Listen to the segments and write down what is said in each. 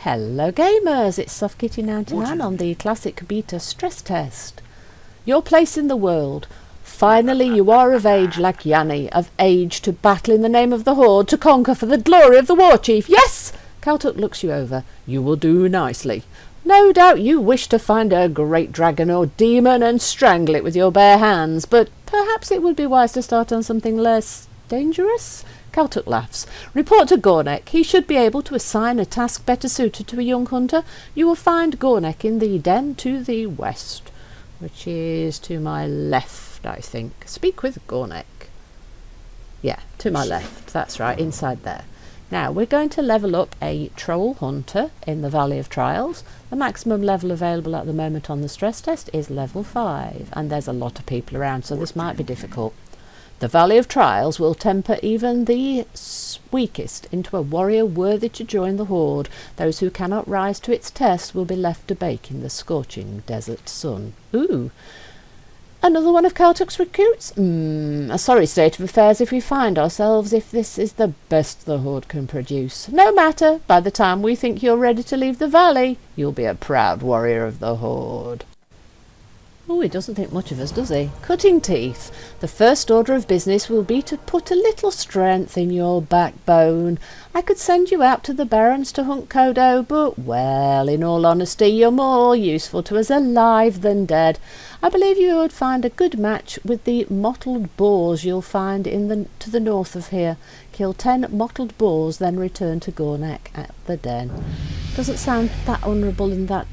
Hello gamers, it's SoftKitty99 on the Classic Beta Stress Test. Your place in the world. Finally you are of age like Yanni, of age to battle in the name of the Horde, to conquer for the glory of the War Chief. Yes! Kaltuk looks you over. You will do nicely. No doubt you wish to find a great dragon or demon and strangle it with your bare hands, but perhaps it would be wise to start on something less dangerous? Kaltuk laughs. Report to Gornek. He should be able to assign a task better suited to a young hunter. You will find Gornek in the den to the west, which is to my left, I think. Speak with Gornek. Yeah, to my left. That's right, inside there. Now, we're going to level up a Troll Hunter in the Valley of Trials. The maximum level available at the moment on the stress test is level 5, and there's a lot of people around, so this might be difficult. The Valley of Trials will temper even the weakest into a warrior worthy to join the Horde. Those who cannot rise to its test will be left to bake in the scorching desert sun. Ooh! Another one of Kaltuk's recruits? A sorry state of affairs if we find ourselves if this is the best the Horde can produce. No matter, by the time we think you're ready to leave the valley, you'll be a proud warrior of the Horde. Oh, he doesn't think much of us, does he? Cutting teeth. The first order of business will be to put a little strength in your backbone. I could send you out to the Barrens to hunt Kodo, but, well, in all honesty, you're more useful to us alive than dead. I believe you would find a good match with the mottled boars you'll find to the north of here. Kill 10 mottled boars, then return to Gornek at the den. Doesn't sound that honourable and that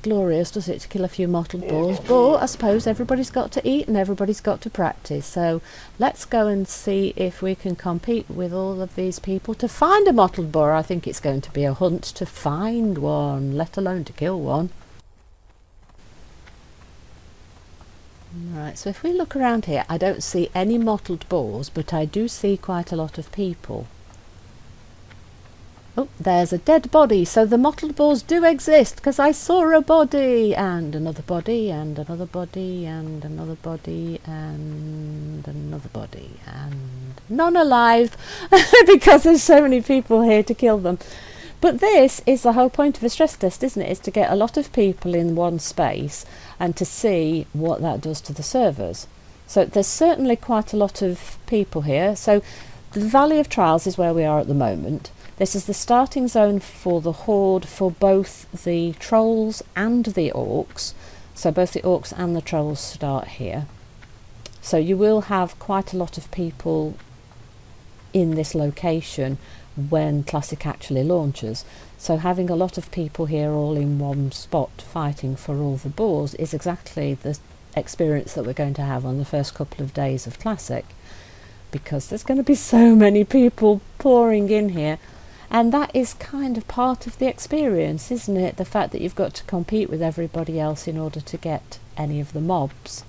glorious, does it, to kill a few mottled boars? But I suppose everybody's got to eat and everybody's got to practice. So let's go and see if we can compete with all of these people to find a mottled boar. I think it's going to be a hunt to find one, let alone to kill one. Right, so if we look around here, I don't see any mottled boars, but I do see quite a lot of people. Oh, there's a dead body, so the mottled boars do exist, because I saw a body, and another body, and another body, and another body, and another body, and none alive, because there's so many people here to kill them. But this is the whole point of a stress test, isn't it? Is to get a lot of people in one space and to see what that does to the servers. So there's certainly quite a lot of people here. So the Valley of Trials is where we are at the moment. This is the starting zone for the Horde for both the Trolls and the Orcs. So both the Orcs and the Trolls start here. So you will have quite a lot of people in this location when Classic actually launches. So having a lot of people here all in one spot fighting for all the boars is exactly the experience that we're going to have on the first couple of days of Classic, because there's going to be so many people pouring in here. And that is kind of part of the experience, isn't it? The fact that you've got to compete with everybody else in order to get any of the mobs.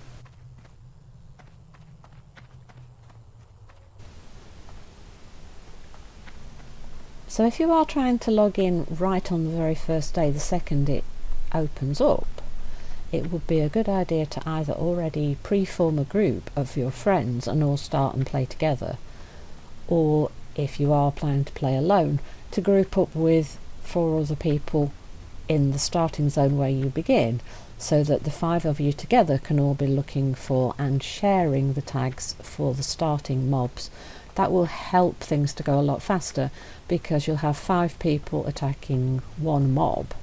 So if you are trying to log in right on the very first day, the second it opens up, it would be a good idea to either already pre-form a group of your friends and all start and play together, or if you are planning to play alone, to group up with 4 other people in the starting zone where you begin, so that the 5 of you together can all be looking for and sharing the tags for the starting mobs. That will help things to go a lot faster, because you'll have 5 people attacking one mob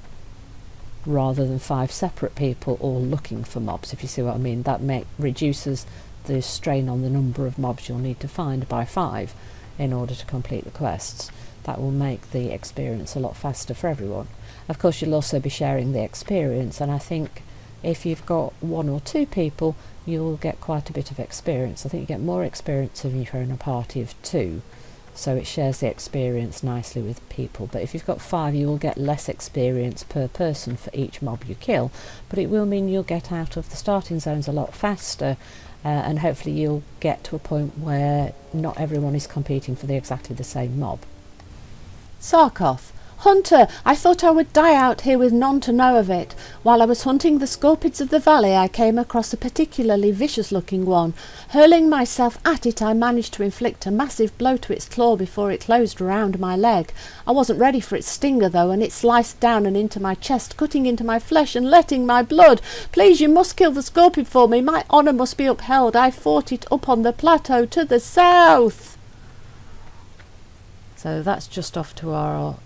rather than 5 separate people all looking for mobs, if you see what I mean. That reduces the strain on the number of mobs you'll need to find by 5 in order to complete the quests. That will make the experience a lot faster for everyone. Of course, you'll also be sharing the experience, and I think if you've got 1 or 2 people, you'll get quite a bit of experience. I think you get more experience if you're in a party of 2, so it shares the experience nicely with people. But if you've got 5, you will get less experience per person for each mob you kill, but it will mean you'll get out of the starting zones a lot faster, and hopefully you'll get to a point where not everyone is competing for exactly the same mob. Sarkoth. Hunter, I thought I would die out here with none to know of it. While I was hunting the scorpids of the valley, I came across a particularly vicious-looking one. Hurling myself at it, I managed to inflict a massive blow to its claw before it closed round my leg. I wasn't ready for its stinger, though, and it sliced down and into my chest, cutting into my flesh and letting my blood. Please, you must kill the scorpion for me. My honour must be upheld. I fought it up on the plateau to the south. So that's just off to our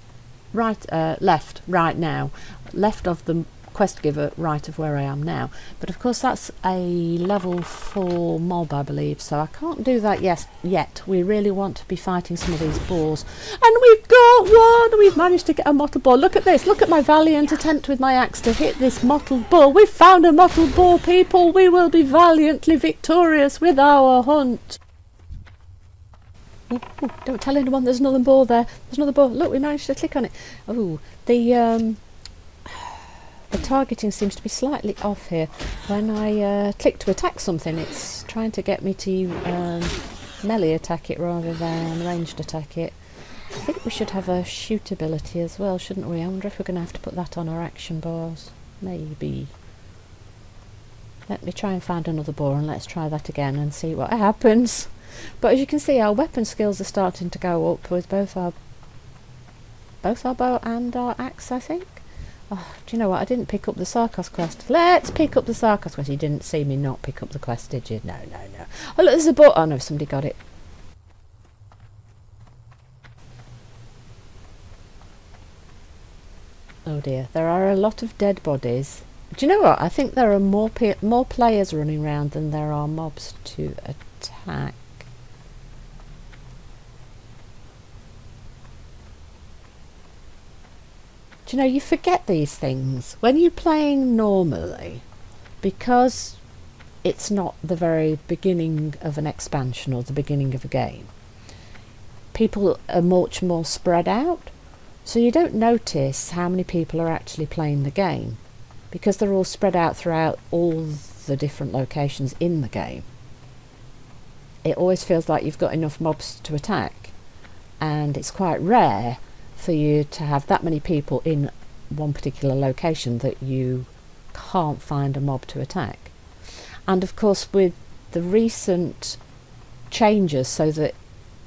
left right now, left of the quest giver, right of where I am now. But of course that's a level 4 mob, I believe, so I can't do that yet. We really want to be fighting some of these boars, and we've got one. We've managed to get a mottled boar. Look at this, look at my valiant attempt with my axe to hit this mottled boar. We've found a mottled boar, people. We will be valiantly victorious with our hunt. Oh, don't tell anyone, there's another boar there. There's another boar. Look, we managed to click on it. Oh, the targeting seems to be slightly off here. When I click to attack something, it's trying to get me to melee attack it rather than ranged attack it. I think we should have a shoot ability as well, shouldn't we? I wonder if we're going to have to put that on our action bars. Maybe. Let me try and find another boar, and let's try that again and see what happens. But as you can see, our weapon skills are starting to go up with both our bow and our axe, I think. Oh, do you know what? I didn't pick up the Sarkos quest. Let's pick up the Sarkos quest. You didn't see me not pick up the quest, did you? No, no, no. Oh, look, there's a boar. Oh, no, somebody got it. Oh, dear. There are a lot of dead bodies. Do you know what? I think there are more players running around than there are mobs to attack. Do you know, you forget these things when you're playing normally, because it's not the very beginning of an expansion or the beginning of a game. People are much more spread out, so you don't notice how many people are actually playing the game, because they're all spread out throughout all the different locations in the game. It always feels like you've got enough mobs to attack, and it's quite rare for you to have that many people in one particular location that you can't find a mob to attack. And of course, with the recent changes so that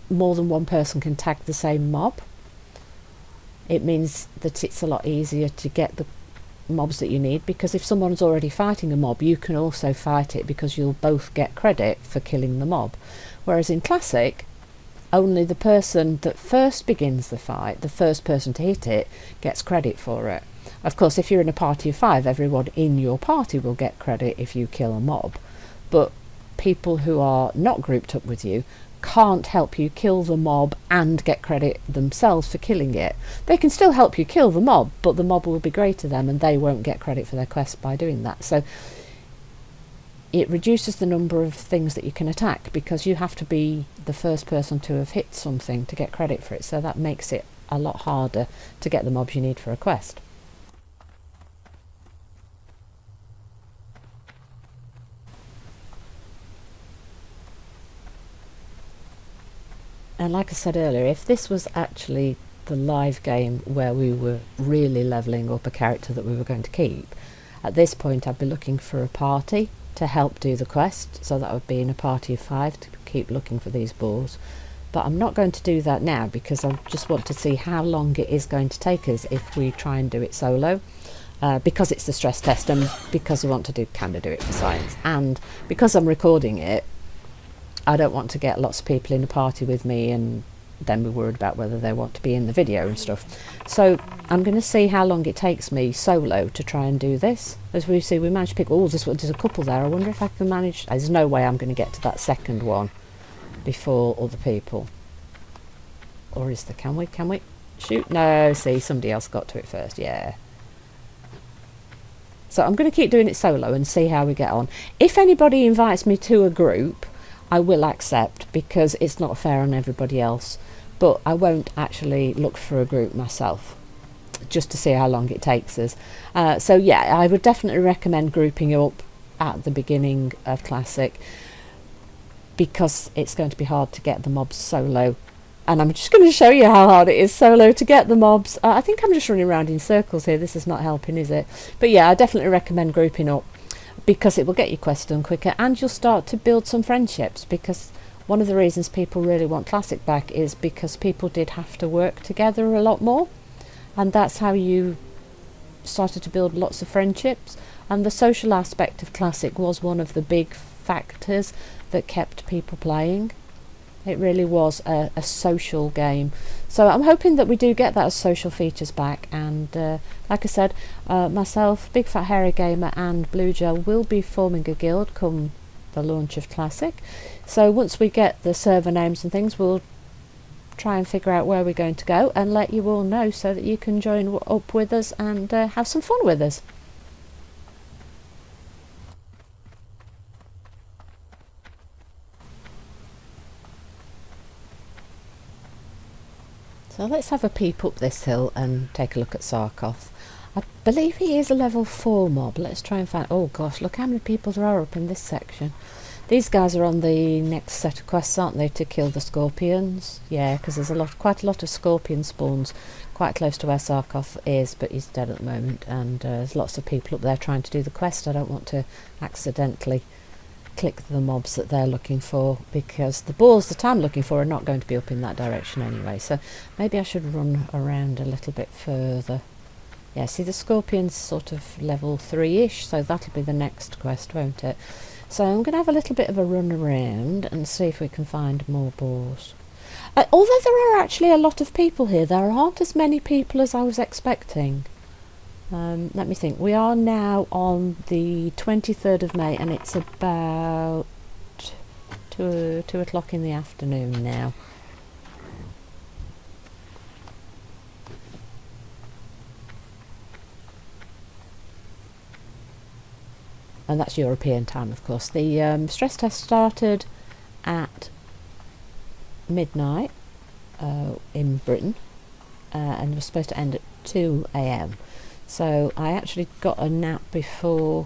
more than one person can tag the same mob, it means that it's a lot easier to get the mobs that you need, because if someone's already fighting a mob, you can also fight it because you'll both get credit for killing the mob. Whereas in Classic, only the person that first begins the fight, the first person to hit it, gets credit for it. Of course, if you're in a party of 5, everyone in your party will get credit if you kill a mob. But people who are not grouped up with you can't help you kill the mob and get credit themselves for killing it. They can still help you kill the mob, but the mob will be greater than them and they won't get credit for their quest by doing that. So it reduces the number of things that you can attack, because you have to be the first person to have hit something to get credit for it, so that makes it a lot harder to get the mobs you need for a quest. And like I said earlier, if this was actually the live game where we were really levelling up a character that we were going to keep, at this point I'd be looking for a party to help do the quest, so that would be in a party of 5 to keep looking for these boars. But I'm not going to do that now, because I just want to see how long it is going to take us if we try and do it solo, because it's the stress test, and because I want to kind of do it for science, and because I'm recording it, I don't want to get lots of people in a party with me and then we're worried about whether they want to be in the video and stuff. So I'm going to see how long it takes me solo to try and do this. As we see, we managed to pick, oh, there's a couple there. I wonder if I can manage. There's no way I'm going to get to that second one before other people. Or is there? Can we shoot? No, see, somebody else got to it first. Yeah. So I'm going to keep doing it solo and see how we get on. If anybody invites me to a group, I will accept, because it's not fair on everybody else. But I won't actually look for a group myself, just to see how long it takes us. So yeah, I would definitely recommend grouping up at the beginning of Classic, because it's going to be hard to get the mobs solo And I'm just going to show you how hard it is solo to get the mobs. I think I'm just running around in circles here. This is not helping, is it? But yeah, I definitely recommend grouping up, because it will get your quests done quicker, and you'll start to build some friendships, because one of the reasons people really want Classic back is because people did have to work together a lot more, and that's how you started to build lots of friendships. And the social aspect of Classic was one of the big factors that kept people playing. It really was a social game. So I'm hoping that we do get that as social features back. And like I said, myself, Big Fat Hairy Gamer and Blue Gel will be forming a guild come the launch of Classic. So once we get the server names and things, we'll try and figure out where we're going to go and let you all know, so that you can join up with us and have some fun with us. So let's have a peep up this hill and take a look at Sarkoth. I believe he is a level 4 mob. Let's try and find... Oh gosh, look how many people there are up in this section. These guys are on the next set of quests, aren't they, to kill the scorpions? Yeah, because there's quite a lot of scorpion spawns quite close to where Sarkoth is, but he's dead at the moment, and there's lots of people up there trying to do the quest. I don't want to accidentally click the mobs that they're looking for, because the balls that I'm looking for are not going to be up in that direction anyway. So maybe I should run around a little bit further. Yeah, see, the scorpion's sort of level 3-ish, so that'll be the next quest, won't it? So I'm going to have a little bit of a run around and see if we can find more boars. Although there are actually a lot of people here, there aren't as many people as I was expecting. Let me think. We are now on the 23rd of May, and it's about 2 o'clock in the afternoon now. And that's European time, of course. The stress test started at midnight in Britain, and was supposed to end at 2 AM. So I actually got a nap before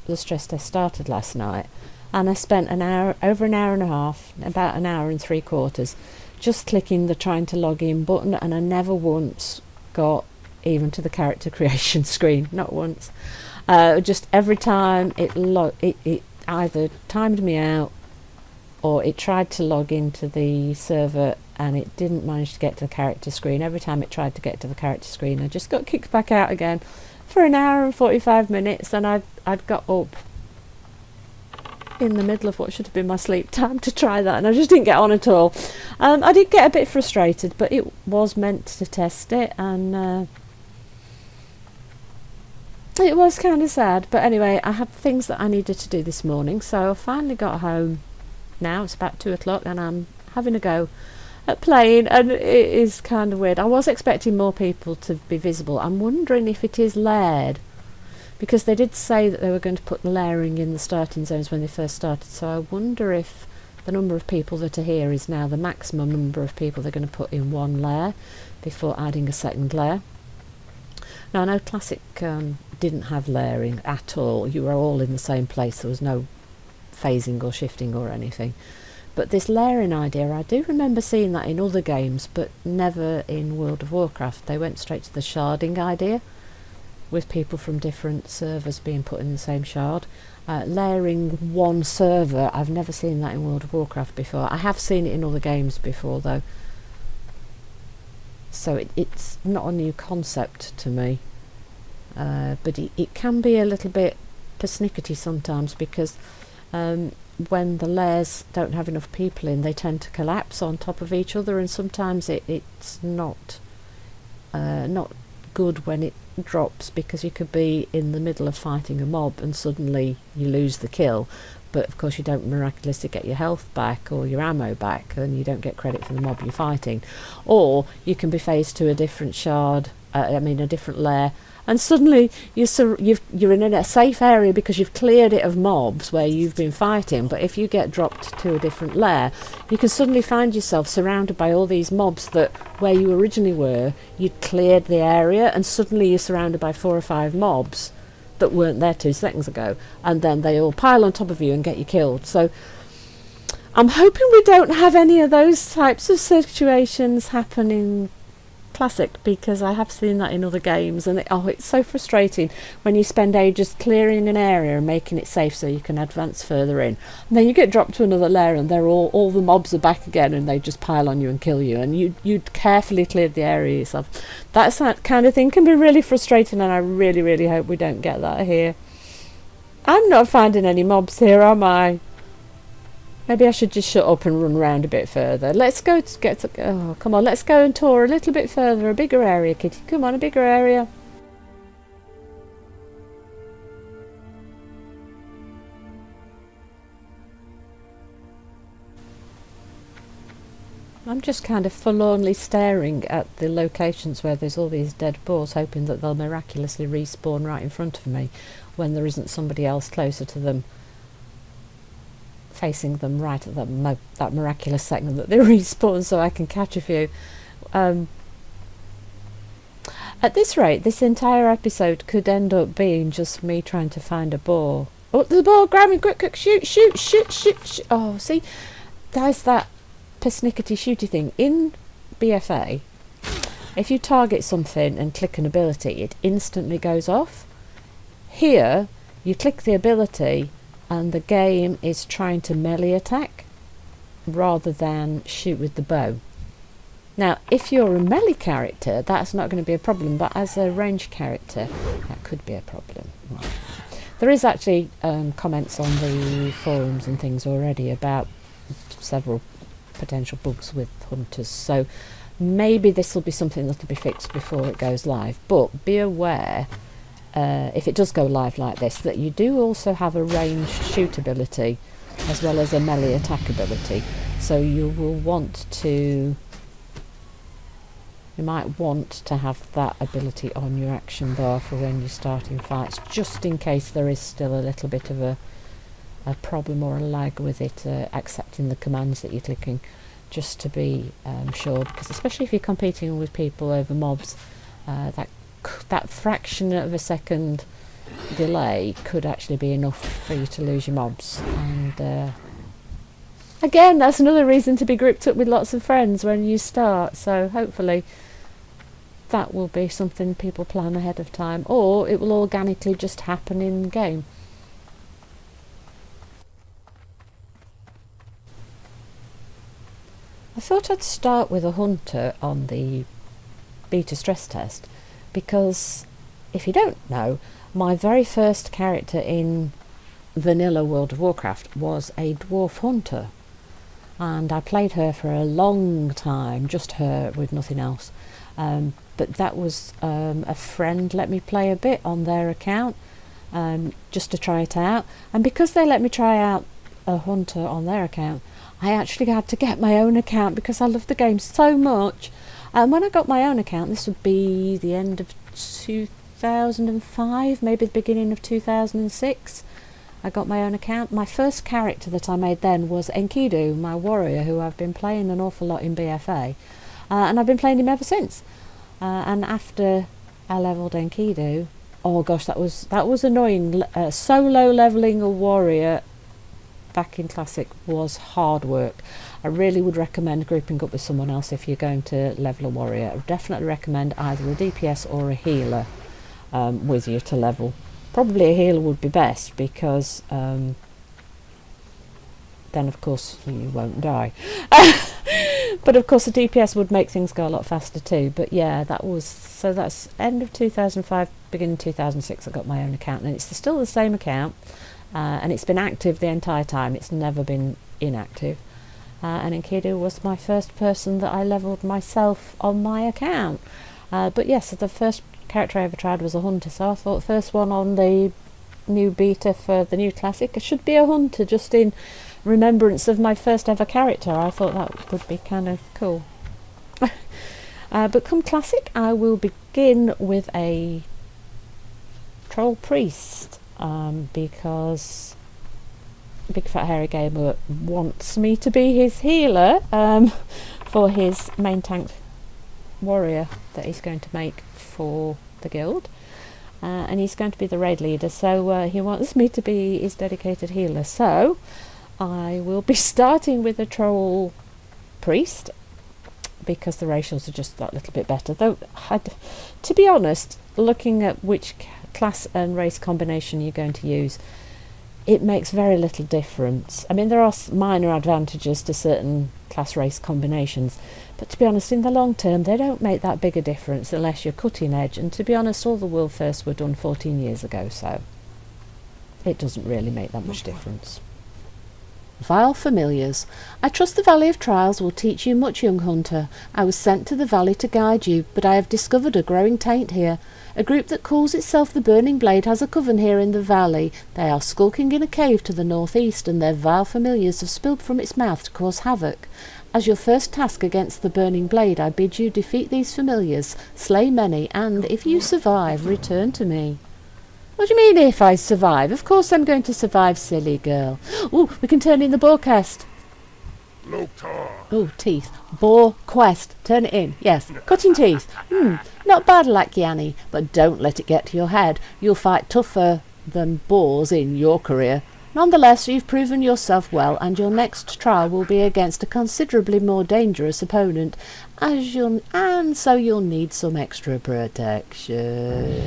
the stress test started last night, and I spent over an hour and a half, about an hour and 3/4, just clicking the trying to log in button, and I never once got even to the character creation screen, not once. Just every time it either timed me out, or it tried to log into the server and it didn't manage to get to the character screen. Every time it tried to get to the character screen, I just got kicked back out again for an hour and 45 minutes, and I'd got up in the middle of what should have been my sleep time to try that, and I just didn't get on at all. I did get a bit frustrated, but it was meant to test it, and it was kind of sad. But anyway, I had things that I needed to do this morning, so I finally got home. Now it's about 2 o'clock, and I'm having a go at playing, and it is kind of weird. I was expecting more people to be visible. I'm wondering if it is layered, because they did say that they were going to put layering in the starting zones when they first started, so I wonder if the number of people that are here is now the maximum number of people they're going to put in one layer before adding a second layer. Now, I know Classic didn't have layering at all. You were all in the same place. There was no phasing or shifting or anything. But this layering idea, I do remember seeing that in other games, but never in World of Warcraft. They went straight to the sharding idea, with people from different servers being put in the same shard. Layering one server, I've never seen that in World of Warcraft before. I have seen it in other games before, though. So it's not a new concept to me. But it can be a little bit persnickety sometimes, because when the layers don't have enough people in, they tend to collapse on top of each other, and sometimes it's not good when it drops, because you could be in the middle of fighting a mob and suddenly you lose the kill, but of course you don't miraculously get your health back or your ammo back, and you don't get credit for the mob you're fighting. Or you can be phased to a different shard, a different layer, and suddenly you're in a safe area because you've cleared it of mobs where you've been fighting. But if you get dropped to a different layer, you can suddenly find yourself surrounded by all these mobs that where you originally were, you'd cleared the area, and suddenly you're surrounded by 4 or 5 mobs that weren't there 2 seconds ago, and then they all pile on top of you and get you killed. So I'm hoping we don't have any of those types of situations happen in Classic, because I have seen that in other games, and it's so frustrating when you spend ages clearing an area and making it safe so you can advance further in, and then you get dropped to another layer and they're all the mobs are back again and they just pile on you and kill you, and you'd carefully cleared the area yourself. That kind of thing can be really frustrating, and I really, really hope we don't get that here. I'm not finding any mobs here, am I? Maybe I should just shut up and run around a bit further. Let's go to get to... Oh, come on, let's go and tour a little bit further. A bigger area, Kitty. Come on, a bigger area. I'm just kind of forlornly staring at the locations where there's all these dead boars, hoping that they'll miraculously respawn right in front of me when there isn't somebody else closer to them, facing them right at that miraculous second that they respawn, so I can catch a few. At this rate, this entire episode could end up being just me trying to find a boar. Oh, the boar! Grab me! Quick! Shoot! Shoot! Shoot! Shoot! Shoot! Oh, see, there's that persnickety shooty thing in BFA. If you target something and click an ability, it instantly goes off. Here, you click the ability and the game is trying to melee attack rather than shoot with the bow. Now, if you're a melee character, that's not going to be a problem, but as a ranged character, that could be a problem. Right. There is actually comments on the forums and things already about several potential bugs with hunters, so maybe this will be something that will be fixed before it goes live, but be aware, if it does go live like this, that you do also have a ranged shoot ability as well as a melee attack ability, so you might want to have that ability on your action bar for when you're starting fights, just in case there is still a little bit of a problem or a lag with it accepting the commands that you're clicking, just to be sure, because especially if you're competing with people over mobs, that fraction of a second delay could actually be enough for you to lose your mobs. And again, that's another reason to be grouped up with lots of friends when you start, so hopefully that will be something people plan ahead of time, or it will organically just happen in game. I thought I'd start with a hunter on the beta stress test, because if you don't know, my very first character in vanilla World of Warcraft was a dwarf hunter, and I played her for a long time, just her with nothing else, but that was a friend let me play a bit on their account, just to try it out, and because they let me try out a hunter on their account, I actually had to get my own account because I loved the game so much. And when I got my own account, this would be the end of 2005, maybe the beginning of 2006, I got my own account. My first character that I made then was Enkidu, my warrior, who I've been playing an awful lot in BFA, and I've been playing him ever since. And after I levelled Enkidu, oh gosh, that was annoying. Solo levelling a warrior back in Classic was hard work. I really would recommend grouping up with someone else if you're going to level a warrior. I would definitely recommend either a DPS or a healer with you to level. Probably a healer would be best, because then of course you won't die. But of course a DPS would make things go a lot faster too. But yeah, that's end of 2005, beginning 2006 I got my own account, and it's still the same account. And it's been active the entire time, it's never been inactive. And Enkidu was my first person that I levelled myself on my account. But yes, the first character I ever tried was a hunter, so I thought the first one on the new beta for the new Classic, it should be a hunter, just in remembrance of my first ever character. I thought that would be kind of cool. But come Classic, I will begin with a troll priest. Because Big Fat Hairy Gamer wants me to be his healer for his main tank warrior that he's going to make for the guild, and he's going to be the raid leader, so he wants me to be his dedicated healer. So I will be starting with a troll priest because the racials are just that little bit better. Though, to be honest, looking at which class and race combination you're going to use, it makes very little difference. I mean, there are minor advantages to certain class race combinations, but to be honest, in the long term, they don't make that big a difference unless you're cutting edge. And to be honest, all the world firsts were done 14 years ago, so it doesn't really make that much difference. Vile Familiars. I trust the Valley of Trials will teach you much, young hunter. I was sent to the valley to guide you, but I have discovered a growing taint here. A group that calls itself the Burning Blade has a coven here in the valley. They are skulking in a cave to the northeast, and their vile familiars have spilled from its mouth to cause havoc. As your first task against the Burning Blade, I bid you defeat these familiars, slay many, and, if you survive, return to me. What do you mean, if I survive? Of course I'm going to survive, silly girl. Ooh, we can turn in the boar quest. Oh, teeth. Boar quest. Turn it in. Yes. Cutting teeth. Not bad, Lakiani, but don't let it get to your head. You'll fight tougher than boars in your career. Nonetheless, you've proven yourself well, and your next trial will be against a considerably more dangerous opponent, and so you'll need some extra protection.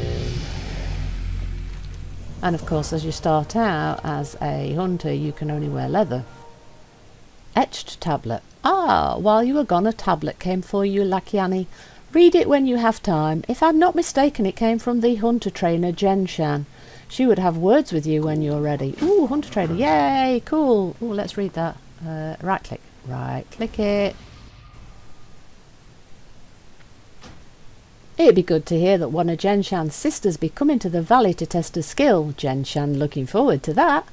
And of course, as you start out as a hunter, you can only wear leather. Etched tablet. Ah, while you were gone, a tablet came for you, Lakiani. Read it when you have time. If I'm not mistaken, it came from the hunter trainer, Jenshan. She would have words with you when you're ready. Ooh, hunter trainer. Yay, cool. Ooh, let's read that. Right click. Right click it. It'd be good to hear that one of Jenshan's sisters be coming to the valley to test her skill. Jenshan looking forward to that.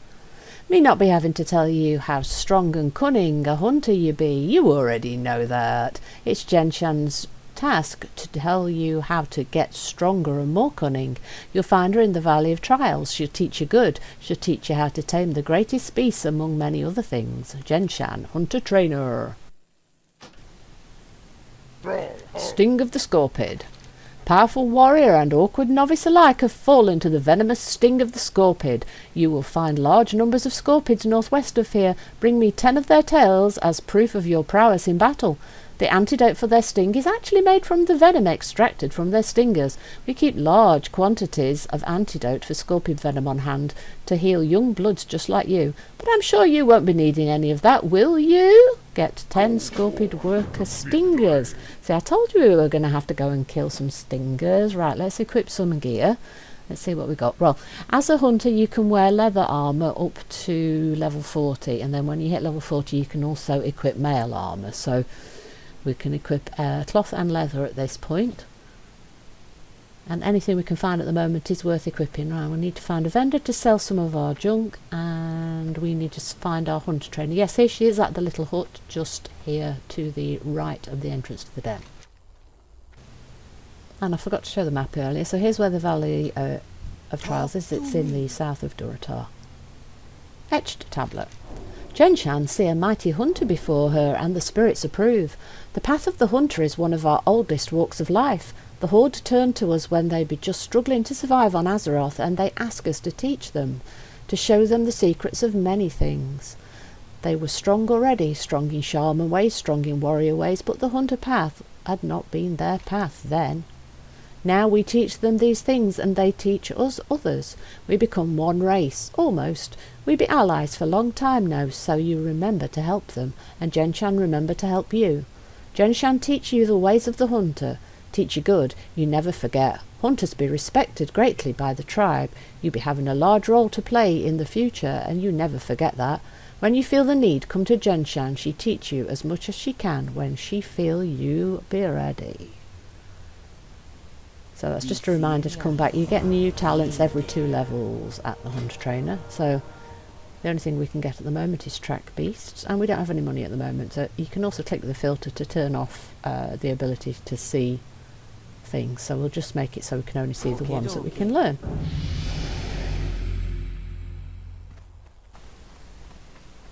Me not be having to tell you how strong and cunning a hunter you be. You already know that. It's Jenshan's task to tell you how to get stronger and more cunning. You'll find her in the Valley of Trials. She'll teach you good. She'll teach you how to tame the greatest beasts among many other things. Jenshan, hunter trainer. Sting of the Scorpid. Powerful warrior and awkward novice alike have fallen to the venomous sting of the scorpid. You will find large numbers of scorpids northwest of here. Bring me 10 of their tails as proof of your prowess in battle. The antidote for their sting is actually made from the venom extracted from their stingers. We keep large quantities of antidote for scorpion venom on hand to heal young bloods just like you. But I'm sure you won't be needing any of that, will you? Get 10 scorpion worker stingers. See, I told you we were going to have to go and kill some stingers. Right, let's equip some gear. Let's see what we got. Well, as a hunter, you can wear leather armour up to level 40. And then when you hit level 40, you can also equip mail armour. So we can equip cloth and leather at this point. And anything we can find at the moment is worth equipping. Right, we need to find a vendor to sell some of our junk, and we need to find our hunter trainer. Yes, here she is at the little hut just here to the right of the entrance to the den. And I forgot to show the map earlier, so here's where the Valley of Trials is. It's in the south of Durotar. Etched tablet. Jenshan see a mighty hunter before her, and the spirits approve. The path of the hunter is one of our oldest walks of life. The Horde turned to us when they be just struggling to survive on Azeroth, and they asked us to teach them, to show them the secrets of many things. They were strong already, strong in shaman ways, strong in warrior ways, but the hunter path had not been their path then. Now we teach them these things, and they teach us others. We become one race, almost. We be allies for a long time now, so you remember to help them, and Jenshan remember to help you. Jenshan teach you the ways of the hunter. Teach you good, you never forget. Hunters be respected greatly by the tribe. You be having a large role to play in the future, and you never forget that. When you feel the need, come to Jenshan. She teach you as much as she can when she feel you be ready. So that's just a reminder to come back. You get new talents every 2 levels at the hunter trainer. So the only thing we can get at the moment is track beasts, and we don't have any money at the moment. So you can also click the filter to turn off the ability to see things. So we'll just make it so we can only see the ones that we can learn.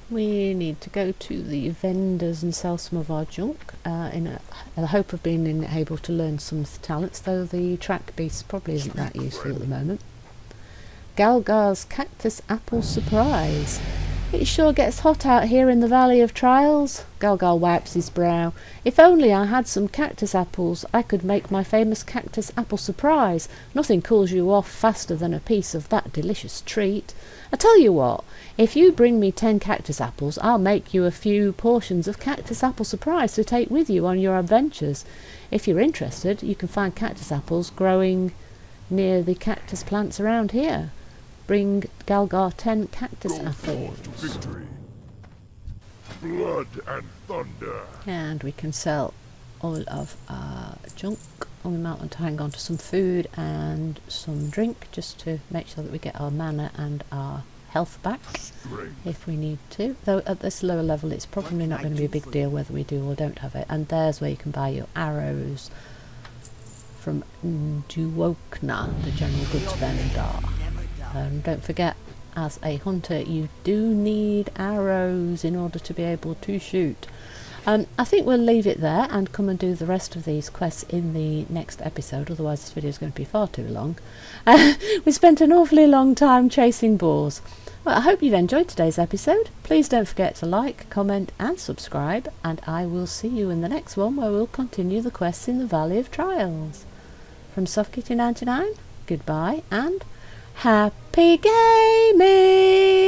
We need to go to the vendors and sell some of our junk in the hope of being able to learn some talents, though the track beast probably isn't that useful at the moment. Galgar's Cactus Apple Surprise. It sure gets hot out here in the Valley of Trials. Galgal wipes his brow. If only I had some cactus apples, I could make my famous cactus apple surprise. Nothing cools you off faster than a piece of that delicious treat. I tell you what, if you bring me 10 cactus apples, I'll make you a few portions of cactus apple surprise to take with you on your adventures. If you're interested, you can find cactus apples growing near the cactus plants around here. Bring Galgar 10 cactus apples. To victory. Blood and thunder. And we can sell all of our junk on the mountain to hang on to some food and some drink, just to make sure that we get our mana and our health back if we need to. Though at this lower level it's probably not going to be a big deal whether we do or don't have it. And there's where you can buy your arrows from Duwokna, the general goods vendor. Don't forget, as a hunter, you do need arrows in order to be able to shoot. I think we'll leave it there and come and do the rest of these quests in the next episode, otherwise this video is going to be far too long. We spent an awfully long time chasing boars. Well, I hope you've enjoyed today's episode. Please don't forget to like, comment and subscribe, and I will see you in the next one where we'll continue the quests in the Valley of Trials. From SoftKitty99, goodbye and happy gaming!